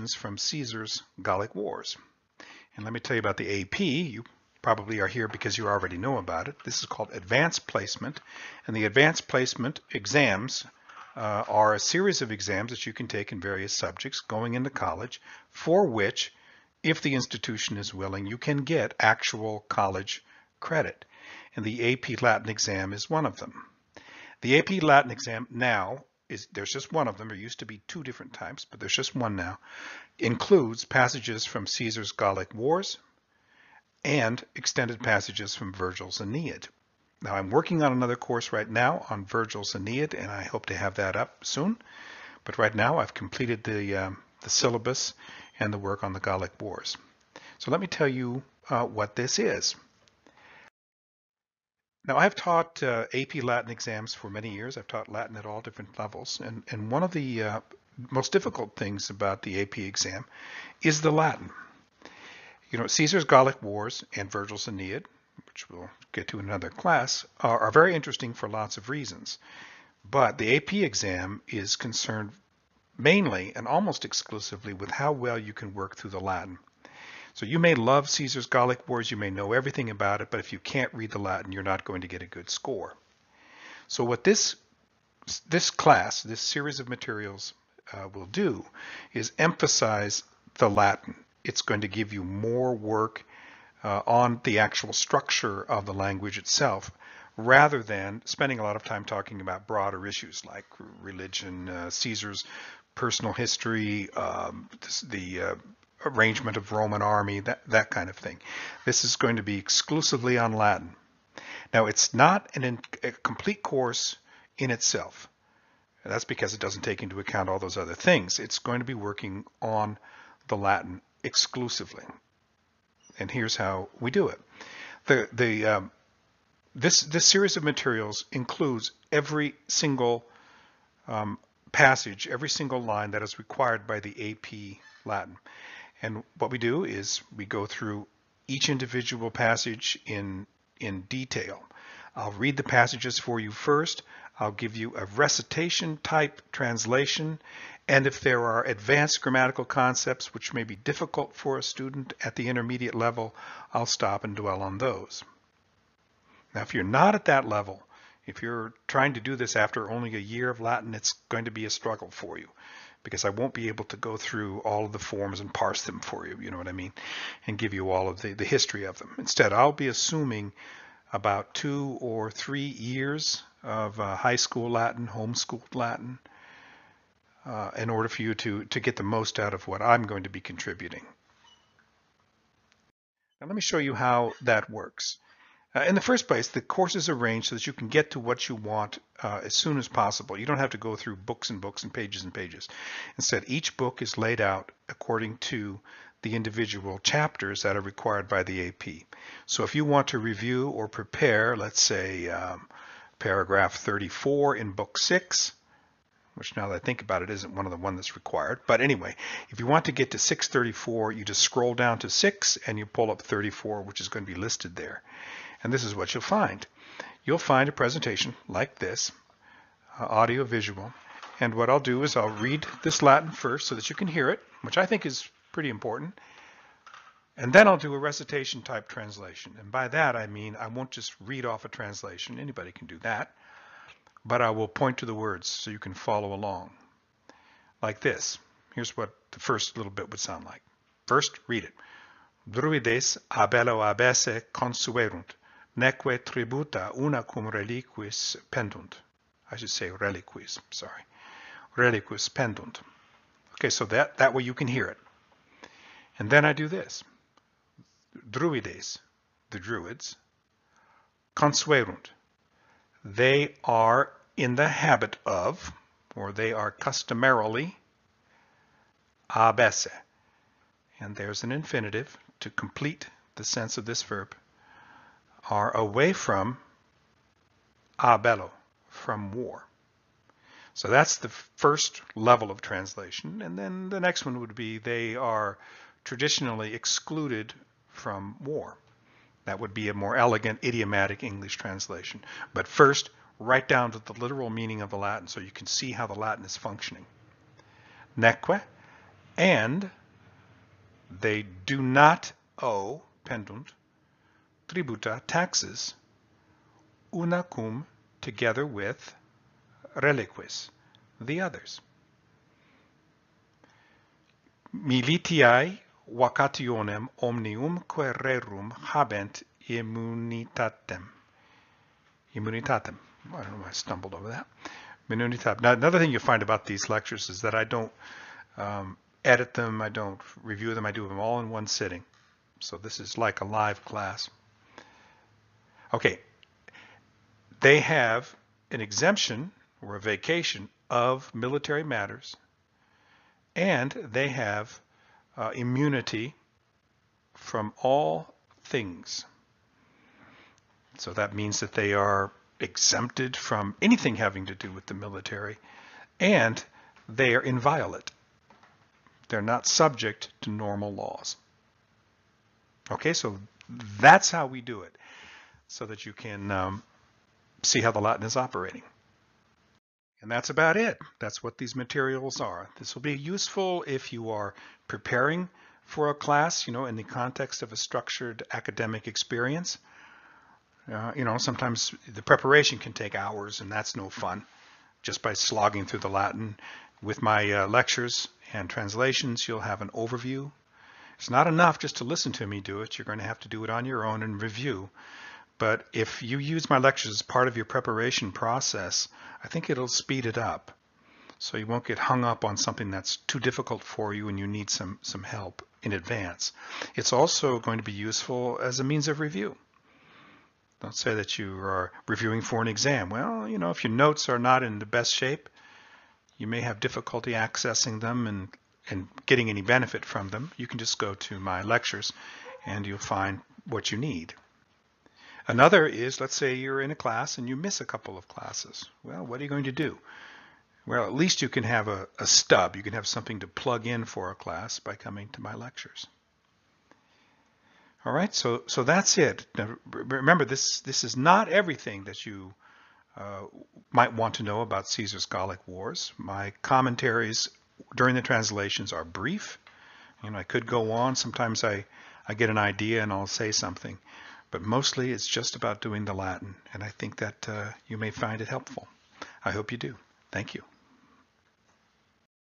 lessons from Caesar's Gallic Wars. And let me tell you about the AP. You probably are here because you already know about it. This is called Advanced Placement, and the Advanced Placement exams are a series of exams that you can take in various subjects going into college, for which, if the institution is willing, you can get actual college credit. And the AP Latin exam is one of them. The AP Latin exam now there's just one of them. There used to be two different types, but there's just one now. Includes passages from Caesar's Gallic Wars and extended passages from Vergil's Aeneid. Now I'm working on another course right now on Vergil's Aeneid, and I hope to have that up soon. But right now I've completed the syllabus and the work on the Gallic Wars. So let me tell you what this is. Now, I've taught AP Latin exams for many years. I've taught Latin at all different levels. And one of the most difficult things about the AP exam is the Latin. You know, Caesar's Gallic Wars and Vergil's Aeneid, which we'll get to in another class, are very interesting for lots of reasons. But the AP exam is concerned mainly and almost exclusively with how well you can work through the Latin. So you may love Caesar's Gallic Wars, you may know everything about it, but if you can't read the Latin, you're not going to get a good score. So what this class, this series of materials will do is emphasize the Latin. It's going to give you more work on the actual structure of the language itself, rather than spending a lot of time talking about broader issues like religion, Caesar's personal history, the arrangement of Roman army, that kind of thing. This is going to be exclusively on Latin. Now, it's not a complete course in itself. And that's because it doesn't take into account all those other things. It's going to be working on the Latin exclusively. And here's how we do it. This series of materials includes every single passage, every single line that is required by the AP Latin. And what we do is we go through each individual passage in detail. I'll read the passages for you first. I'll give you a recitation type translation. And if there are advanced grammatical concepts which may be difficult for a student at the intermediate level, I'll stop and dwell on those. Now, if you're not at that level, if you're trying to do this after only a year of Latin, it's going to be a struggle for you, because I won't be able to go through all of the forms and parse them for you, you know what I mean, and give you all of the history of them. Instead, I'll be assuming about 2 or 3 years of high school Latin, homeschooled Latin, in order for you to get the most out of what I'm going to be contributing. Now let me show you how that works. In the first place, the course is arranged so that you can get to what you want as soon as possible. You don't have to go through books and books and pages and pages. Instead, each book is laid out according to the individual chapters that are required by the AP. So if you want to review or prepare, let's say paragraph 34 in book 6, which now that I think about it isn't one of the ones that's required. But anyway, if you want to get to 634, you just scroll down to 6 and you pull up 34, which is going to be listed there. And this is what you'll find. You'll find a presentation like this, audio visual. And what I'll do is I'll read this Latin first so that you can hear it, which I think is pretty important. And then I'll do a recitation type translation. And by that I mean I won't just read off a translation. Anybody can do that. But I will point to the words so you can follow along. Like this. Here's what the first little bit would sound like. First, read it. Druides abello abesse consuerunt, neque tributa una cum reliquis pendunt. I should say reliquis, sorry. Reliquis pendunt. Okay, so that way you can hear it. And then I do this. Druides, the Druids, consuerunt. They are in the habit of, or they are customarily, abesse. And there's an infinitive to complete the sense of this verb, are away from abello, from war. So that's the first level of translation. And then the next one would be they are traditionally excluded from war. That would be a more elegant, idiomatic English translation. But first, write down to the literal meaning of the Latin so you can see how the Latin is functioning. Neque and they do not owe, pendunt, tributa, taxes, una cum, together with, reliquis, the others. Militiae vacationem omniumque rerum habent immunitatem. Immunitatem. I don't know why I stumbled over that. Immunitatem. Now, another thing you find about these lectures is that I don't edit them, I don't review them, I do them all in one sitting. So this is like a live class. Okay, they have an exemption or a vacation of military matters, and they have immunity from all things. So that means that they are exempted from anything having to do with the military, and they are inviolate. They're not subject to normal laws. Okay, so that's how we do it, so that you can see how the Latin is operating. And that's about it. That's what these materials are. This will be useful if you are preparing for a class, in the context of a structured academic experience. Sometimes the preparation can take hours, and that's no fun. Just by slogging through the Latin. With my lectures and translations, you'll have an overview. It's not enough just to listen to me do it. You're going to have to do it on your own and review. But if you use my lectures as part of your preparation process, I think it'll speed it up. So you won't get hung up on something that's too difficult for you and you need some help in advance. It's also going to be useful as a means of review. Don't say that you are reviewing for an exam. Well, if your notes are not in the best shape, you may have difficulty accessing them and getting any benefit from them. You can just go to my lectures and you'll find what you need. Another is, let's say you're in a class and you miss a couple of classes. Well, what are you going to do? Well, at least you can have a stub. You can have something to plug in for a class by coming to my lectures. All right, so that's it. Now, remember, this is not everything that you might want to know about Caesar's Gallic Wars. My commentaries during the translations are brief. I could go on. Sometimes I get an idea and I'll say something. But mostly it's just about doing the Latin, and I think that you may find it helpful. I hope you do. Thank you.